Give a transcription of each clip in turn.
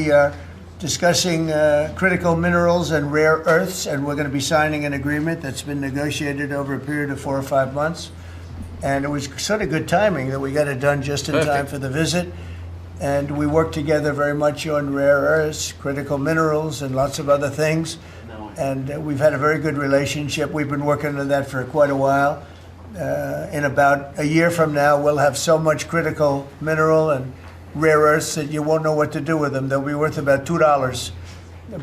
we are discussing critical minerals and rare earths, and we're going to be signing an agreement that's been negotiated over a period of 4 or 5 months. And it was sort of good timing that we got it done just in time for the visit. And we work together very much on rare earths, critical minerals, and lots of other things. And we've had a very good relationship. We've been working on that for quite a while. In about a year from now, we'll have so much critical mineral and rare earths that you won't know what to do with them. They'll be worth about $2.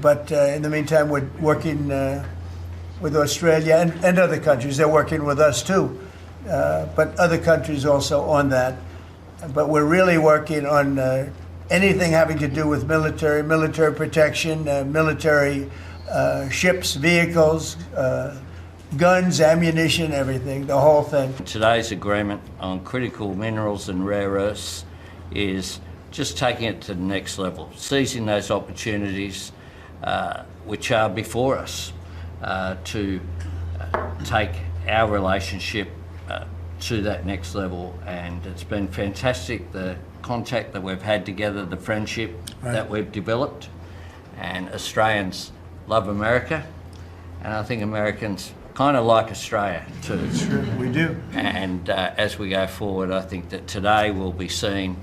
But in the meantime, we're working with Australia and other countries. They're working with us too, but other countries also on that. But we're really working on anything having to do with military protection, military ships, vehicles, guns, ammunition, everything, the whole thing. Today's agreement on critical minerals and rare earths is just taking it to the next level, seizing those opportunities which are before us to take our relationship to that next level. And it's been fantastic, the contact that we've had together, the friendship that we've developed. And Australians love America, and I think Americans kind of like Australia too. That's true, we do. And as we go forward, I think that today will be seen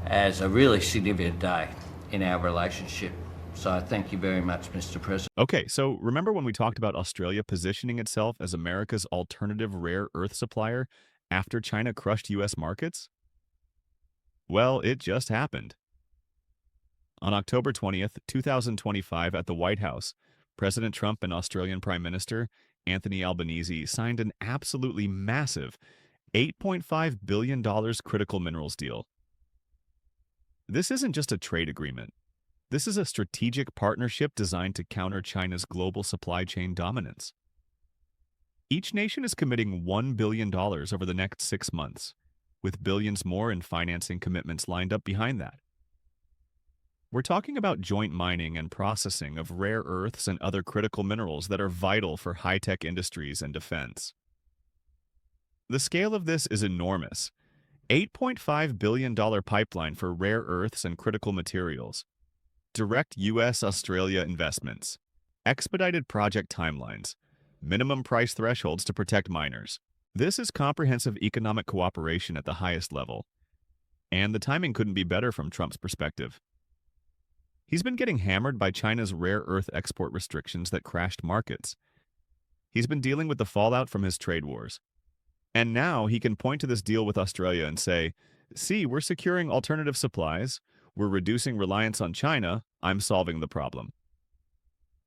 as a really significant day in our relationship. So thank you very much, Mr. President. Okay, so remember when we talked about Australia positioning itself as America's alternative rare earth supplier after China crushed U.S. markets? Well, it just happened. On October 20th, 2025, at the White House, President Trump and Australian Prime Minister Anthony Albanese signed an absolutely massive $8.5 billion critical minerals deal. This isn't just a trade agreement. This is a strategic partnership designed to counter China's global supply chain dominance. Each nation is committing $1 billion over the next 6 months, with billions more in financing commitments lined up behind that. We're talking about joint mining and processing of rare earths and other critical minerals that are vital for high-tech industries and defense. The scale of this is enormous. $8.5 billion pipeline for rare earths and critical materials. Direct U.S.-Australia investments. Expedited project timelines. Minimum price thresholds to protect miners. This is comprehensive economic cooperation at the highest level. And the timing couldn't be better from Trump's perspective. He's been getting hammered by China's rare earth export restrictions that crashed markets. He's been dealing with the fallout from his trade wars. And now he can point to this deal with Australia and say, see, we're securing alternative supplies, we're reducing reliance on China, I'm solving the problem.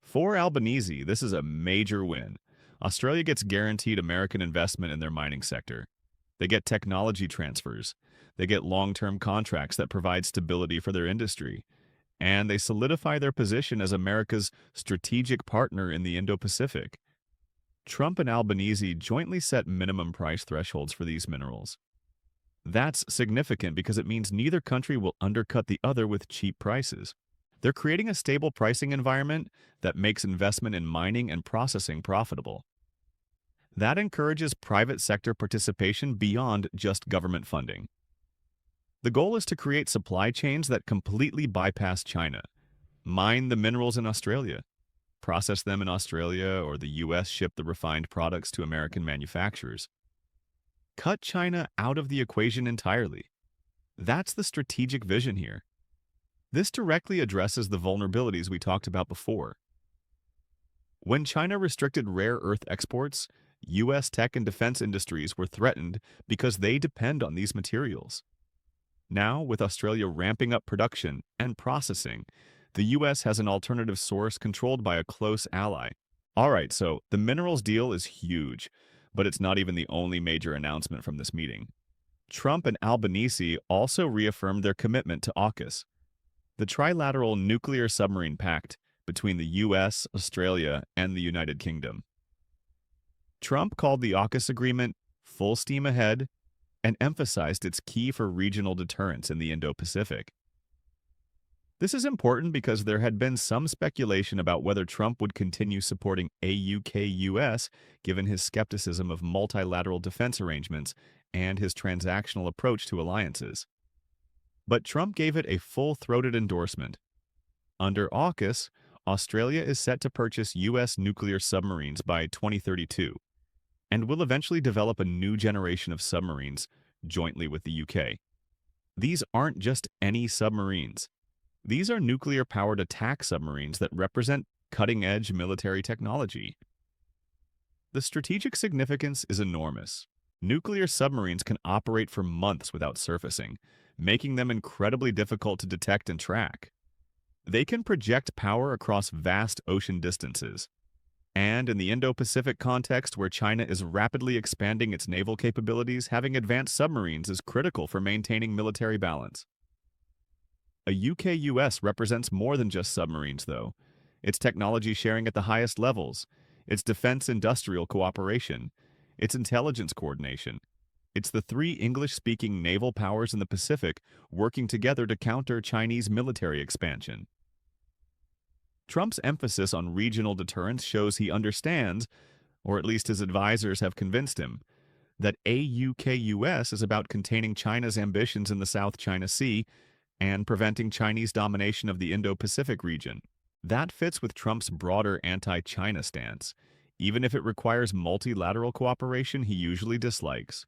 For Albanese, this is a major win. Australia gets guaranteed American investment in their mining sector. They get technology transfers. They get long-term contracts that provide stability for their industry. And they solidify their position as America's strategic partner in the Indo-Pacific. Trump and Albanese jointly set minimum price thresholds for these minerals. That's significant because it means neither country will undercut the other with cheap prices. They're creating a stable pricing environment that makes investment in mining and processing profitable. That encourages private sector participation beyond just government funding. The goal is to create supply chains that completely bypass China, mine the minerals in Australia, process them in Australia, or the U.S. ship the refined products to American manufacturers. Cut China out of the equation entirely. That's the strategic vision here. This directly addresses the vulnerabilities we talked about before. When China restricted rare earth exports, U.S. tech and defense industries were threatened because they depend on these materials. Now, with Australia ramping up production and processing, the U.S. has an alternative source controlled by a close ally. All right, so the minerals deal is huge, but it's not even the only major announcement from this meeting. Trump and Albanese also reaffirmed their commitment to AUKUS, the trilateral nuclear submarine pact between the U.S., Australia, and the United Kingdom. Trump called the AUKUS agreement full steam ahead and emphasized its key for regional deterrence in the Indo-Pacific. This is important because there had been some speculation about whether Trump would continue supporting AUKUS given his skepticism of multilateral defense arrangements and his transactional approach to alliances. But Trump gave it a full-throated endorsement. Under AUKUS, Australia is set to purchase U.S. nuclear submarines by 2032 and will eventually develop a new generation of submarines jointly with the UK. These aren't just any submarines. These are nuclear-powered attack submarines that represent cutting-edge military technology. The strategic significance is enormous. Nuclear submarines can operate for months without surfacing, making them incredibly difficult to detect and track. They can project power across vast ocean distances. And in the Indo-Pacific context where China is rapidly expanding its naval capabilities, having advanced submarines is critical for maintaining military balance. A UK-US represents more than just submarines, though. It's technology sharing at the highest levels, it's defense industrial cooperation, it's intelligence coordination. It's the three English-speaking naval powers in the Pacific working together to counter Chinese military expansion. Trump's emphasis on regional deterrence shows he understands, or at least his advisors have convinced him, that AUKUS is about containing China's ambitions in the South China Sea and preventing Chinese domination of the Indo-Pacific region. That fits with Trump's broader anti-China stance, even if it requires multilateral cooperation he usually dislikes.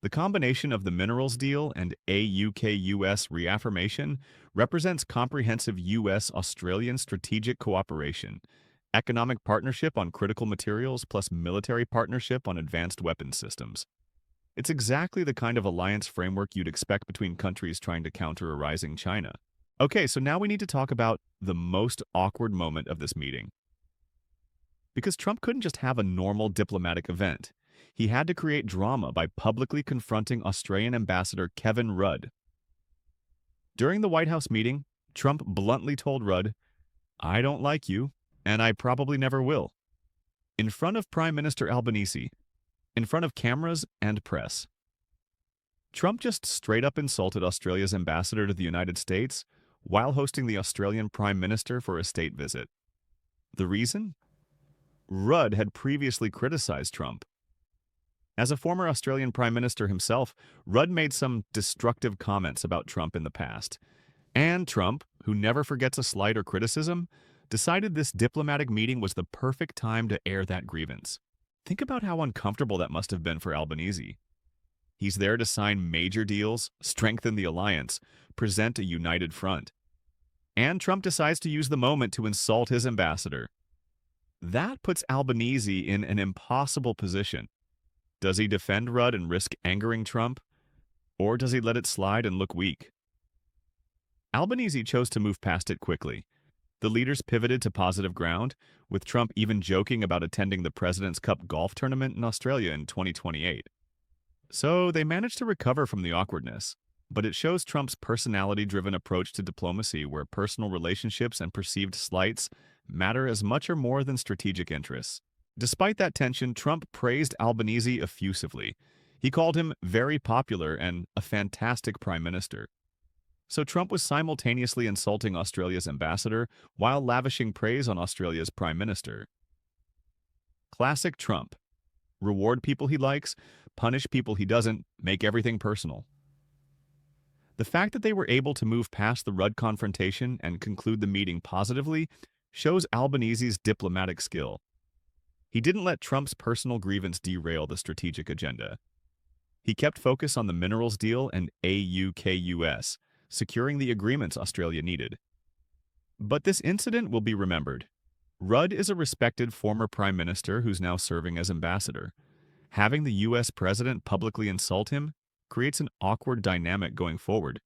The combination of the minerals deal and AUKUS reaffirmation represents comprehensive U.S.-Australian strategic cooperation, economic partnership on critical materials plus military partnership on advanced weapons systems. It's exactly the kind of alliance framework you'd expect between countries trying to counter a rising China. Okay, so now we need to talk about the most awkward moment of this meeting. Because Trump couldn't just have a normal diplomatic event. He had to create drama by publicly confronting Australian Ambassador Kevin Rudd. During the White House meeting, Trump bluntly told Rudd, "I don't like you, and I probably never will," in front of Prime Minister Albanese, in front of cameras and press. Trump just straight up insulted Australia's ambassador to the United States while hosting the Australian Prime Minister for a state visit. The reason? Rudd had previously criticized Trump. As a former Australian Prime Minister himself, Rudd made some destructive comments about Trump in the past. And Trump, who never forgets a slight or criticism, decided this diplomatic meeting was the perfect time to air that grievance. Think about how uncomfortable that must have been for Albanese. He's there to sign major deals, strengthen the alliance, present a united front. And Trump decides to use the moment to insult his ambassador. That puts Albanese in an impossible position. Does he defend Rudd and risk angering Trump? Or does he let it slide and look weak? Albanese chose to move past it quickly. The leaders pivoted to positive ground, with Trump even joking about attending the President's Cup golf tournament in Australia in 2028. So they managed to recover from the awkwardness, but it shows Trump's personality-driven approach to diplomacy where personal relationships and perceived slights matter as much or more than strategic interests. Despite that tension, Trump praised Albanese effusively. He called him very popular and a fantastic prime minister. So Trump was simultaneously insulting Australia's ambassador while lavishing praise on Australia's prime minister. Classic Trump. Reward people he likes, punish people he doesn't, make everything personal. The fact that they were able to move past the Rudd confrontation and conclude the meeting positively shows Albanese's diplomatic skill. He didn't let Trump's personal grievance derail the strategic agenda. He kept focus on the minerals deal and AUKUS, securing the agreements Australia needed. But this incident will be remembered. Rudd is a respected former prime minister who's now serving as ambassador. Having the U.S. president publicly insult him creates an awkward dynamic going forward.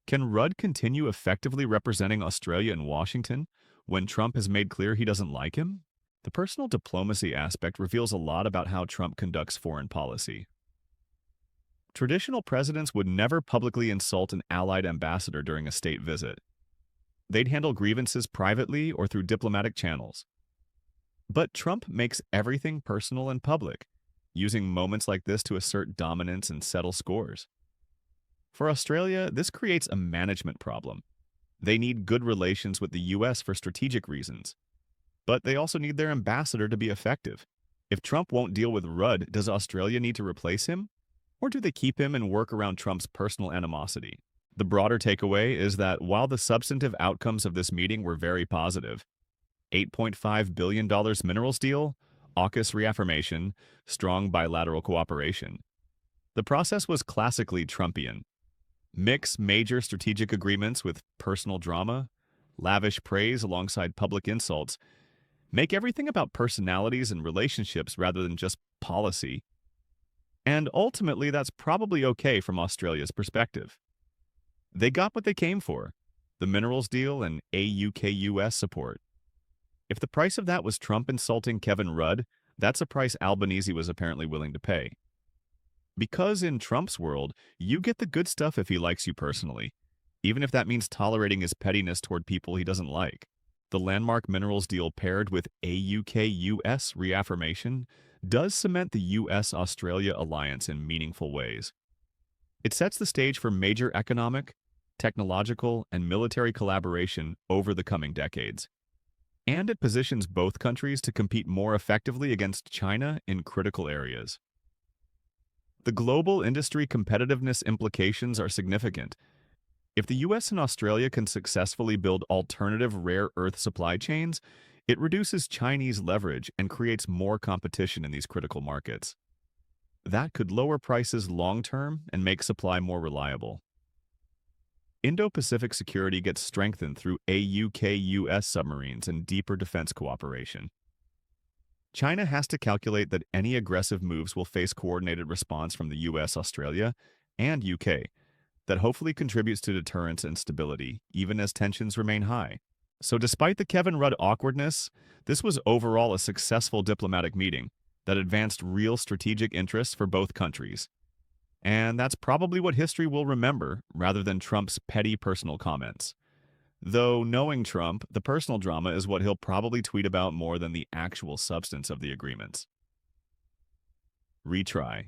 Can Rudd continue effectively representing Australia in Washington when Trump has made clear he doesn't like him? The personal diplomacy aspect reveals a lot about how Trump conducts foreign policy. Traditional presidents would never publicly insult an allied ambassador during a state visit. They'd handle grievances privately or through diplomatic channels. But Trump makes everything personal and public, using moments like this to assert dominance and settle scores. For Australia, this creates a management problem. They need good relations with the U.S. for strategic reasons. But they also need their ambassador to be effective. If Trump won't deal with Rudd, does Australia need to replace him? Or do they keep him and work around Trump's personal animosity? The broader takeaway is that while the substantive outcomes of this meeting were very positive, $8.5 billion minerals deal, AUKUS reaffirmation, strong bilateral cooperation. The process was classically Trumpian. Mix major strategic agreements with personal drama, lavish praise alongside public insults, make everything about personalities and relationships rather than just policy. And ultimately, that's probably okay from Australia's perspective. They got what they came for, the minerals deal and AUKUS support. If the price of that was Trump insulting Kevin Rudd, that's a price Albanese was apparently willing to pay. Because in Trump's world, you get the good stuff if he likes you personally, even if that means tolerating his pettiness toward people he doesn't like. The landmark minerals deal paired with AUKUS reaffirmation does cement the US-Australia alliance in meaningful ways. It sets the stage for major economic, technological, and military collaboration over the coming decades. And it positions both countries to compete more effectively against China in critical areas. The global industry competitiveness implications are significant. If the US and Australia can successfully build alternative rare earth supply chains, it reduces Chinese leverage and creates more competition in these critical markets. That could lower prices long-term and make supply more reliable. Indo-Pacific security gets strengthened through AUKUS submarines and deeper defense cooperation. China has to calculate that any aggressive moves will face coordinated response from the US, Australia, and UK that hopefully contributes to deterrence and stability, even as tensions remain high. So despite the Kevin Rudd awkwardness, this was overall a successful diplomatic meeting that advanced real strategic interests for both countries. And that's probably what history will remember, rather than Trump's petty personal comments. Though, knowing Trump, the personal drama is what he'll probably tweet about more than the actual substance of the agreements. Retry.